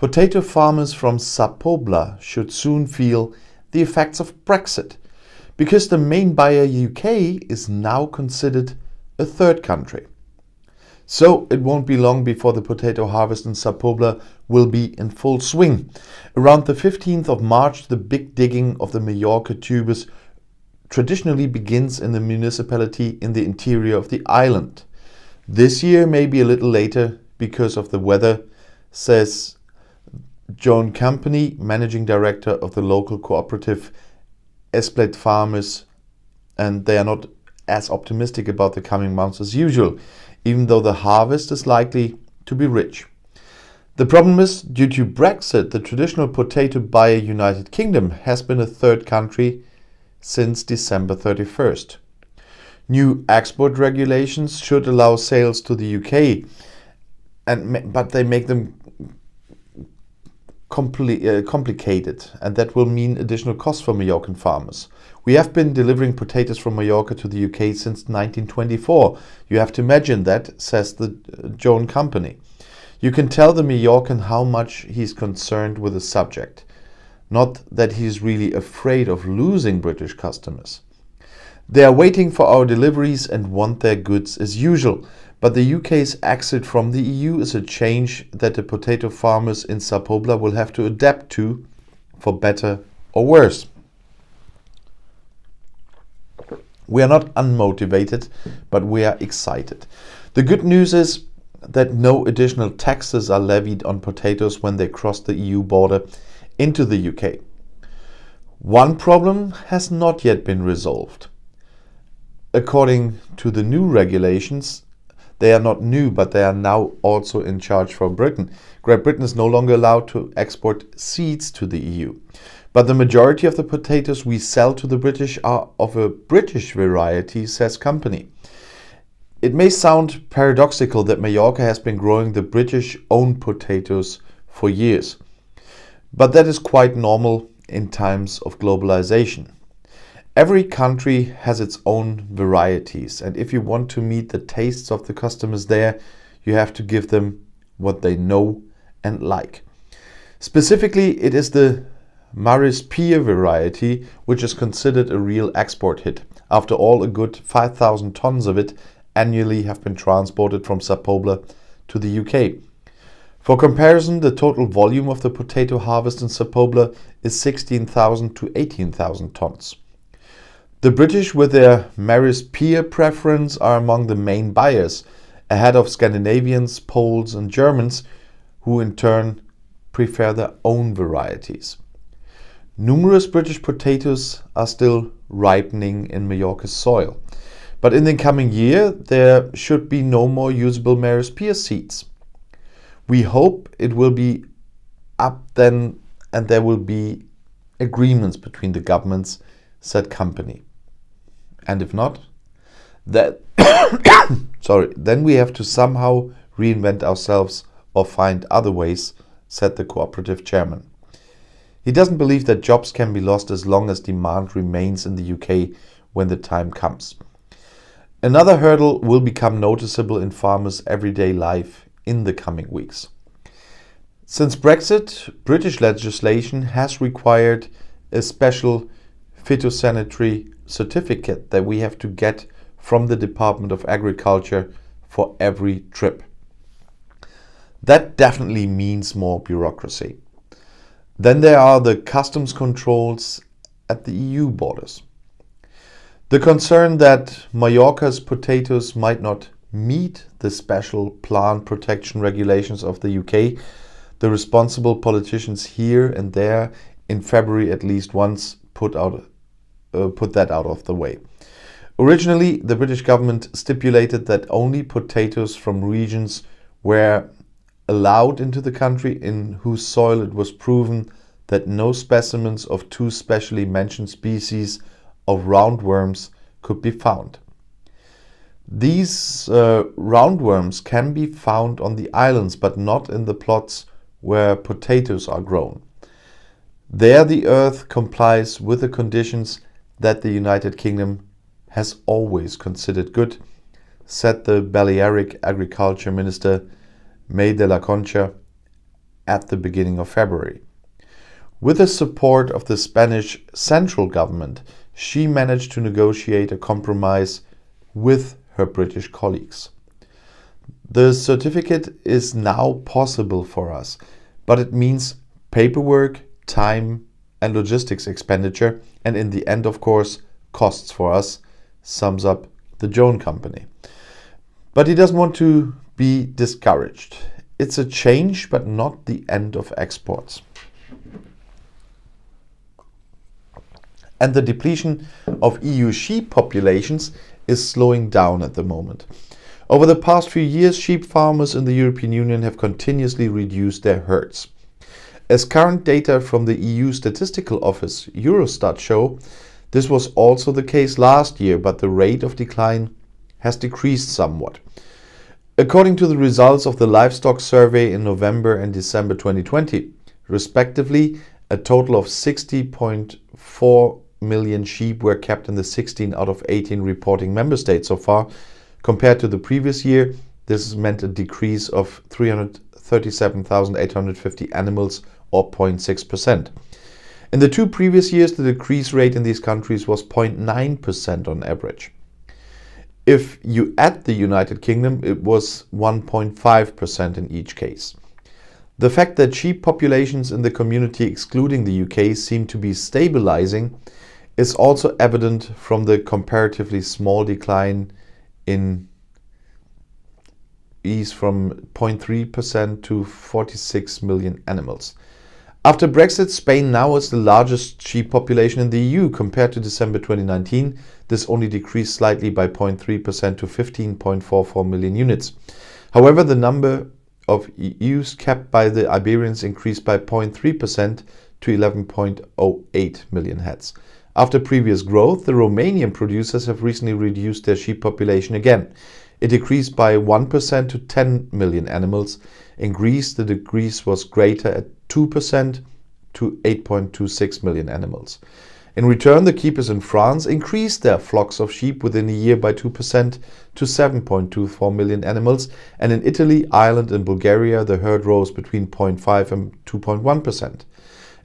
Potato farmers from Sa Pobla should soon feel the effects of Brexit, because the main buyer UK is now considered a third country. So it won't be long before the potato harvest in Sa Pobla will be in full swing. Around the 15th of March, the big digging of the Mallorca tubers traditionally begins in the municipality in the interior of the island. This year may be a little later because of the weather, says Joan Company, managing director of the local cooperative Esplet Farmers, and they are not as optimistic about the coming months as usual, even though the harvest is likely to be rich. The problem is, due to Brexit, the traditional potato buyer United Kingdom has been a third country since December 31st. New export regulations should allow sales to the UK, but they make them complicated, and that will mean additional costs for Mallorcan farmers. We have been delivering potatoes from Mallorca to the UK since 1924. You have to imagine that, says the Joan Company. You can tell the Mallorcan how much he's concerned with the subject. Not that he's really afraid of losing British customers. They are waiting for our deliveries and want their goods as usual. But the UK's exit from the EU is a change that the potato farmers in Sa Pobla will have to adapt to, for better or worse. We are not unmotivated, but we are excited. The good news is that no additional taxes are levied on potatoes when they cross the EU border into the UK. One problem has not yet been resolved. According to the new regulations, they are not new, but they are now also in charge for Britain. Great Britain is no longer allowed to export seeds to the EU. But the majority of the potatoes we sell to the British are of a British variety, says Company. It may sound paradoxical that Mallorca has been growing the British-owned potatoes for years, but that is quite normal in times of globalization. Every country has its own varieties, and if you want to meet the tastes of the customers there, you have to give them what they know and like. Specifically, it is the Maris Peer variety which is considered a real export hit. After all, a good 5,000 tons of it annually have been transported from Sa Pobla to the UK. For comparison, the total volume of the potato harvest in Sa Pobla is 16,000 to 18,000 tons. The British, with their Maris Peer preference, are among the main buyers, ahead of Scandinavians, Poles and Germans, who in turn prefer their own varieties. Numerous British potatoes are still ripening in Mallorca's soil, but in the coming year there should be no more usable Maris Peer seeds. We hope it will be up then and there will be agreements between the governments, said Company. And if not, then we have to somehow reinvent ourselves or find other ways, said the cooperative chairman. He doesn't believe that jobs can be lost as long as demand remains in the UK when the time comes. Another hurdle will become noticeable in farmers' everyday life in the coming weeks. Since Brexit, British legislation has required a special phytosanitary certificate that we have to get from the Department of Agriculture for every trip. That definitely means more bureaucracy. Then there are the customs controls at the EU borders. The concern that Mallorca's potatoes might not meet the special plant protection regulations of the UK, the responsible politicians here and there in February at least once put that out of the way. Originally, the British government stipulated that only potatoes from regions were allowed into the country in whose soil it was proven that no specimens of two specially mentioned species of roundworms could be found. These roundworms can be found on the islands, but not in the plots where potatoes are grown. There the earth complies with the conditions that the United Kingdom has always considered good, said the Balearic Agriculture Minister May de la Concha, at the beginning of February. With the support of the Spanish central government, she managed to negotiate a compromise with her British colleagues. The certificate is now possible for us, but it means paperwork, time, and logistics expenditure, and in the end, of course, costs for us, sums up the Joan company. But he doesn't want to be discouraged. It's a change, but not the end of exports. And the depletion of EU sheep populations is slowing down at the moment. Over the past few years, sheep farmers in the European Union have continuously reduced their herds. As current data from the EU Statistical Office, Eurostat, show, this was also the case last year, but the rate of decline has decreased somewhat. According to the results of the livestock survey in November and December 2020, respectively, a total of 60.4 million sheep were kept in the 16 out of 18 reporting member states so far. Compared to the previous year, this has meant a decrease of 337,850 animals, or 0.6%. In the two previous years, the decrease rate in these countries was 0.9% on average. If you add the United Kingdom, it was 1.5% in each case. The fact that sheep populations in the community excluding the UK seem to be stabilizing is also evident from the comparatively small decline in ease from 0.3% to 46 million animals. After Brexit, Spain now is the largest sheep population in the EU. Compared to December 2019, this only decreased slightly by 0.3% to 15.44 million units. However, the number of ewes kept by the Iberians increased by 0.3% to 11.08 million heads. After previous growth, the Romanian producers have recently reduced their sheep population again. It decreased by 1% to 10 million animals. In Greece, the decrease was greater at 2% to 8.26 million animals. In return, the keepers in France increased their flocks of sheep within a year by 2% to 7.24 million animals, and in Italy, Ireland and Bulgaria, the herd rose between 0.5 and 2.1%.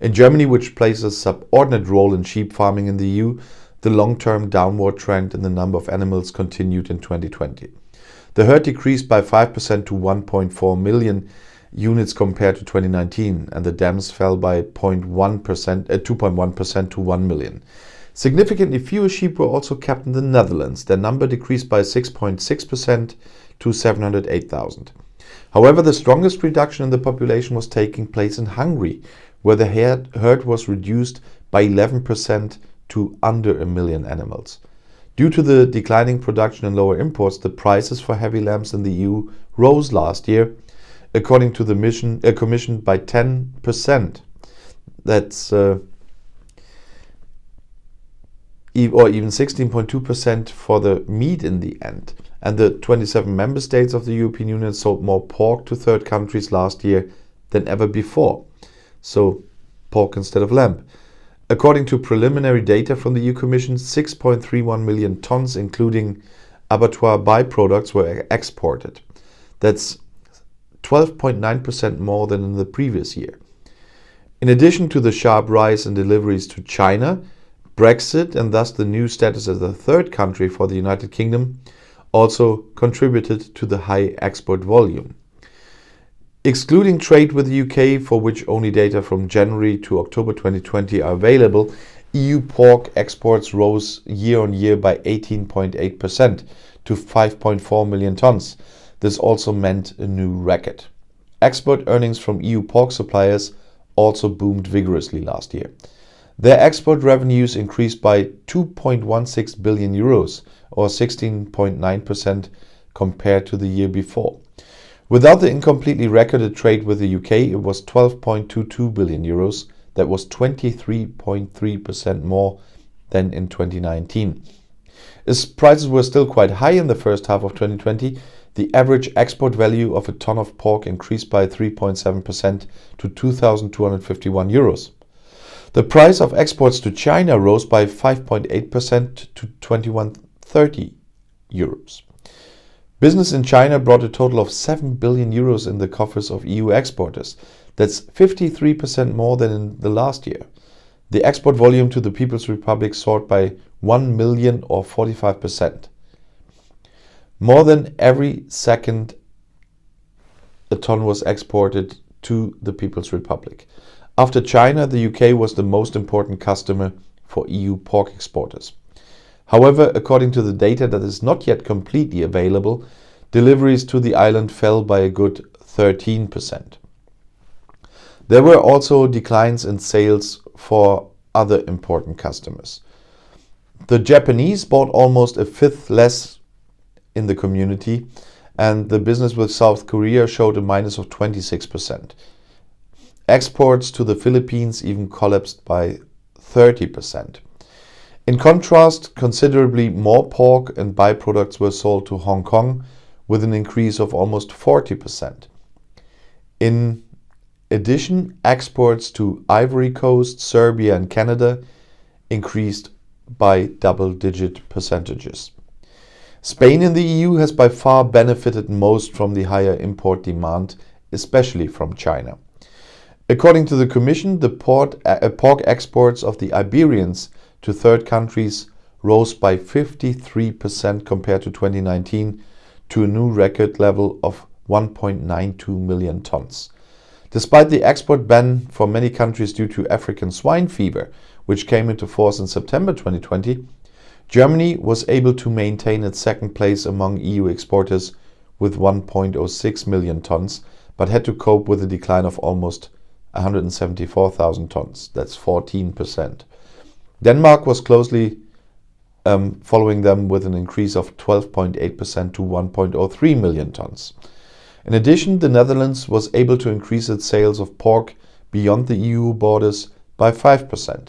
In Germany, which plays a subordinate role in sheep farming in the EU, the long-term downward trend in the number of animals continued in 2020. The herd decreased by 5% to 1.4 million units compared to 2019, and the dams fell by 2.1% to 1 million. Significantly fewer sheep were also kept in the Netherlands. Their number decreased by 6.6% to 708,000. However, the strongest reduction in the population was taking place in Hungary, where the herd was reduced by 11% to under a million animals. Due to the declining production and lower imports, the prices for heavy lambs in the EU rose last year, according to the Commission, by 10%. That's or even 16.2% for the meat in the end. And the 27 member states of the European Union sold more pork to third countries last year than ever before. So pork instead of lamb. According to preliminary data from the EU Commission, 6.31 million tons, including abattoir byproducts, were exported. That's 12.9% more than in the previous year. In addition to the sharp rise in deliveries to China, Brexit, and thus the new status as a third country for the United Kingdom, also contributed to the high export volume. Excluding trade with the UK, for which only data from January to October 2020 are available, EU pork exports rose year on year by 18.8% to 5.4 million tons. This also meant a new record. Export earnings from EU pork suppliers also boomed vigorously last year. Their export revenues increased by 2.16 billion euros, or 16.9% compared to the year before. Without the incompletely recorded trade with the UK, it was 12.22 billion euros. That was 23.3% more than in 2019. As prices were still quite high in the first half of 2020, the average export value of a ton of pork increased by 3.7% to 2,251 euros. The price of exports to China rose by 5.8% to 2,130 euros. Business in China brought a total of 7 billion euros in the coffers of EU exporters. That's 53% more than in the last year. The export volume to the People's Republic soared by 1 million or 45%. More than every second a ton was exported to the People's Republic. After China, the UK was the most important customer for EU pork exporters. However, according to the data that is not yet completely available, deliveries to the island fell by a good 13%. There were also declines in sales for other important customers. The Japanese bought almost a fifth less in the community, and the business with South Korea showed a minus of 26%. Exports to the Philippines even collapsed by 30%. In contrast, considerably more pork and byproducts were sold to Hong Kong, with an increase of almost 40%. In addition, exports to Ivory Coast, Serbia and Canada increased by double-digit percentages. Spain in the EU has by far benefited most from the higher import demand, especially from China. According to the Commission, the pork exports of the Iberians to third countries rose by 53% compared to 2019 to a new record level of 1.92 million tons. Despite the export ban for many countries due to African swine fever, which came into force in September 2020, Germany was able to maintain its second place among EU exporters with 1.06 million tons, but had to cope with a decline of almost 174,000 tons. That's 14%. Denmark was closely following them with an increase of 12.8% to 1.03 million tons. In addition, the Netherlands was able to increase its sales of pork beyond the EU borders by 5%.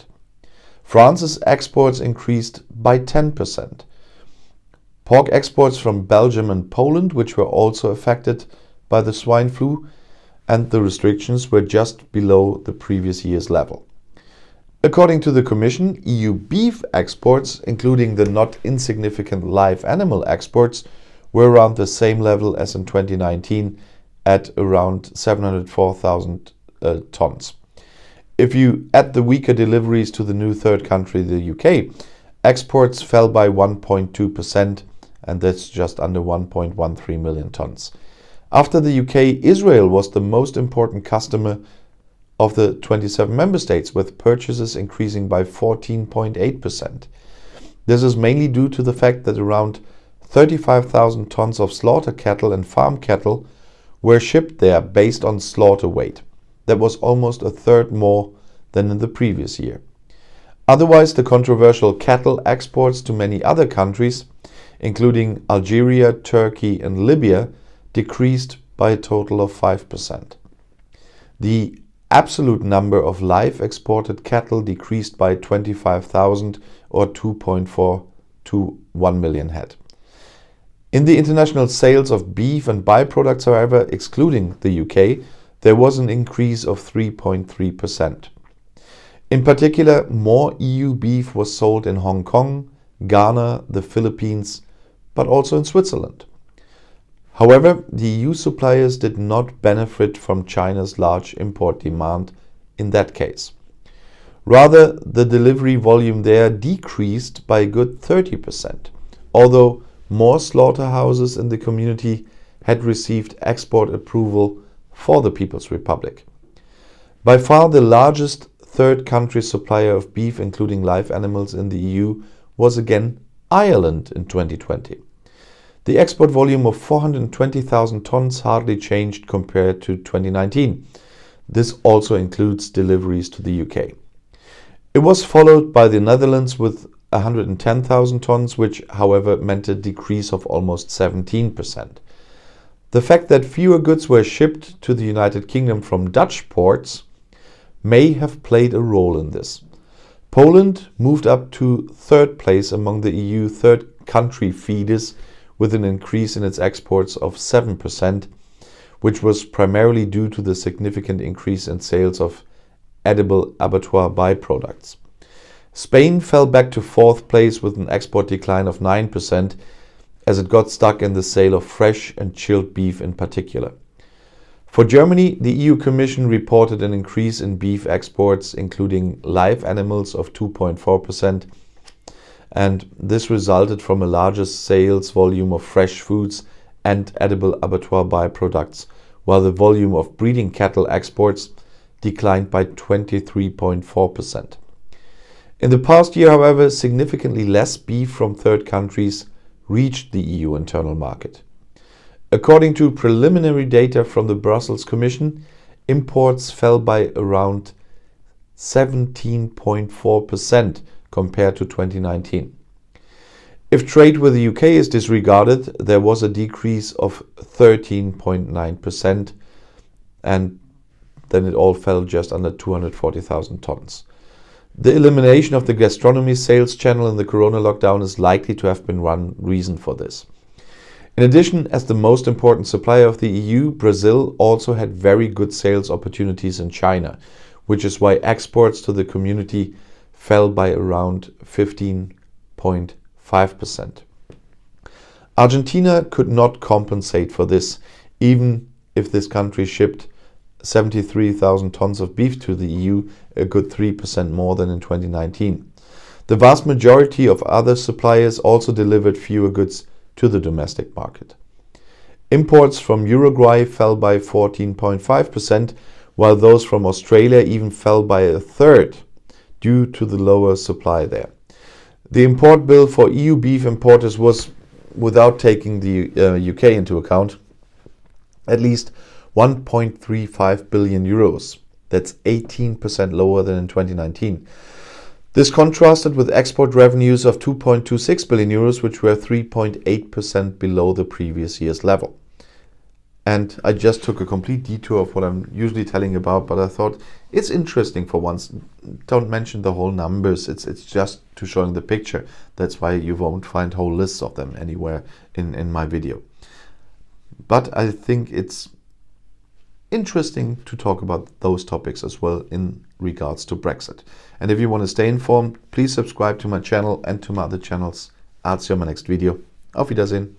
France's exports increased by 10%. Pork exports from Belgium and Poland, which were also affected by the swine flu and the restrictions, were just below the previous year's level. According to the Commission, EU beef exports, including the not insignificant live animal exports, were around the same level as in 2019 at around 704,000 tons. If you add the weaker deliveries to the new third country, the UK, exports fell by 1.2%, and that's just under 1.13 million tons. After the UK, Israel was the most important customer of the 27 member states, with purchases increasing by 14.8%. This is mainly due to the fact that around 35,000 tons of slaughter cattle and farm cattle were shipped there based on slaughter weight. That was almost a third more than in the previous year. Otherwise, the controversial cattle exports to many other countries, including Algeria, Turkey and Libya, decreased by a total of 5%. The absolute number of live exported cattle decreased by 25,000 or 2.4 to 1 million head. In the international sales of beef and byproducts, however, excluding the UK, there was an increase of 3.3%. In particular, more EU beef was sold in Hong Kong, Ghana, the Philippines, but also in Switzerland. However, the EU suppliers did not benefit from China's large import demand in that case. Rather, the delivery volume there decreased by a good 30%, although more slaughterhouses in the community had received export approval for the People's Republic. By far the largest third country supplier of beef, including live animals, in the EU was again Ireland in 2020. The export volume of 420,000 tons hardly changed compared to 2019. This also includes deliveries to the UK. It was followed by the Netherlands with 110,000 tons, which however meant a decrease of almost 17%. The fact that fewer goods were shipped to the United Kingdom from Dutch ports may have played a role in this. Poland moved up to third place among the EU third country feeders with an increase in its exports of 7%, which was primarily due to the significant increase in sales of edible abattoir byproducts. Spain fell back to fourth place with an export decline of 9% as it got stuck in the sale of fresh and chilled beef in particular. For Germany, the EU Commission reported an increase in beef exports, including live animals, of 2.4%, and this resulted from a larger sales volume of fresh foods and edible abattoir byproducts, while the volume of breeding cattle exports declined by 23.4%. In the past year, however, significantly less beef from third countries reached the EU internal market. According to preliminary data from the Brussels Commission, imports fell by around 17.4% compared to 2019. If trade with the UK is disregarded, there was a decrease of 13.9%, and then it all fell just under 240,000 tons. The elimination of the gastronomy sales channel in the corona lockdown is likely to have been one reason for this. In addition, as the most important supplier of the EU, Brazil also had very good sales opportunities in China, which is why exports to the community fell by around 15.5%. Argentina could not compensate for this, even if this country shipped 73,000 tons of beef to the EU, a good 3% more than in 2019. The vast majority of other suppliers also delivered fewer goods to the domestic market. Imports from Uruguay fell by 14.5%, while those from Australia even fell by a third due to the lower supply there. The import bill for EU beef importers was, without taking the UK into account, at least 1.35 billion euros. That's 18% lower than in 2019. This contrasted with export revenues of 2.26 billion euros, which were 3.8% below the previous year's level. And I just took a complete detour of what I'm usually telling about, but I thought it's interesting for once. Don't mention the whole numbers. It's just to showing the picture. That's why you won't find whole lists of them anywhere in my video. But I think it's interesting to talk about those topics as well in regards to Brexit. And if you want to stay informed, please subscribe to my channel and to my other channels. I'll see you on my next video. Auf Wiedersehen.